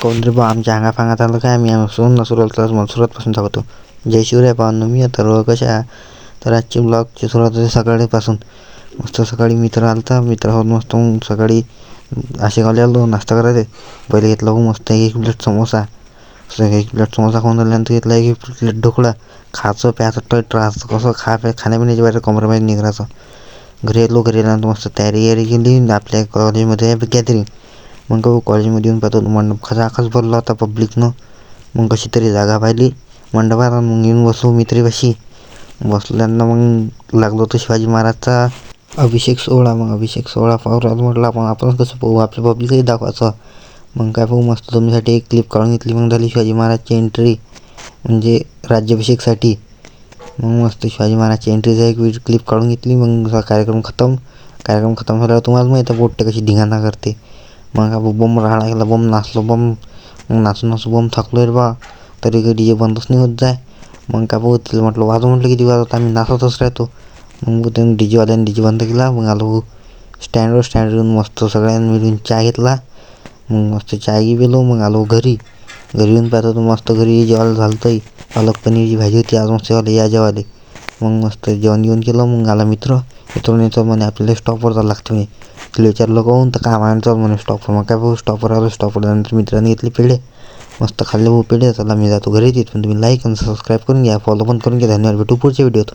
कोण रे बा आमच्या अंगाफांगात आलं काय? मी सुरुवातपासून सांगतो. जय शिवराय पाहून मी तर कशा तर आजची ब्लॉगची सुरुवात होती सकाळीपासून. मस्त सकाळी मित्र आलता, मित्रासोबत मस्त सकाळी असे गावले आलो नाश्ता करायचे. पहिले घेतला मस्त एक प्लेट समोसा. एक प्लेट समोसा खाऊन झाल्यानंतर घेतला एक प्लेट ढोकळा. खायचं प्यायचं त्रास कसं खाण्यापिण्याची बाहेर कॉम्प्रोमाइज नाही करायचं. घरी आल्यानंतर मस्त तयारी केली. आपल्या कॉलेजमध्ये आहे गॅदरिंग. मग कॉलेजमध्ये येऊन पाहतो मंडप खचाखच भरला होता पब्लिकनं. मग कशी तरी जागा पाहिली मंडपात, मग येऊन बसलो मित्रीपाशी. बसल्यानं मग लागलो होतो शिवाजी महाराजचा अभिषेक सोहळा. मग अभिषेक सोहळा पाहू म्हटलं आपण कसं पाहू, आपल्या पब्लिकही दाखवायचं. मग काय पाहू मस्त तुमच्यासाठी एक क्लिप काढून घेतली. मग झाली शिवाजी महाराजची एंट्री म्हणजे राज्याभिषेकसाठी. मग मस्त शिवाजी महाराजची एंट्रीचा एक क्लिप काढून घेतली. मग कार्यक्रम खतम झाल्यावर तुम्हाला माहीत आहे पोट्टे कशी धिंगाणा करते. मग बम राहाडा गेला, बम नाचलो, मग नाचून बम थकलो रे बा. तरी काही DJ बंदच नाही होत जाय. मग काय भाऊ तिला म्हटलं म्हटलं किती वाजवत, आम्ही नाचतच राहतो. मग त्यांनी DJ बंद केला. मग आलो स्टँडवर येऊन मस्त सगळ्यांनी मिळून चहा घेतला. मग मस्त चहा गेलो. मग आलो घरी येऊन पाहतो मस्त घरी जेवायला झालं तर पालक पनीरची भाजी होती आज. मस्त या जेवाले. मग मस्त जेवण केलं. मग आला मित्र म्हणे आपल्याला स्टॉपवर जायला लागते म्हणे. तिला विचारलं काहून, तर काय म्हणायचं म्हणे स्टॉपवर. मग काय भाऊ स्टॉपवर आलो. स्टॉपवर नंतर मित्रांनी घेतले पेढे, मस्त खाल्ले भाऊ पेढे. चला मी जातो घरी. पण तुम्ही लाईक आणि सबस्क्राईब करून घ्या, फॉलो पण करून घ्या. धन्यवाद. भेटू पुढच्या व्हिडिओत.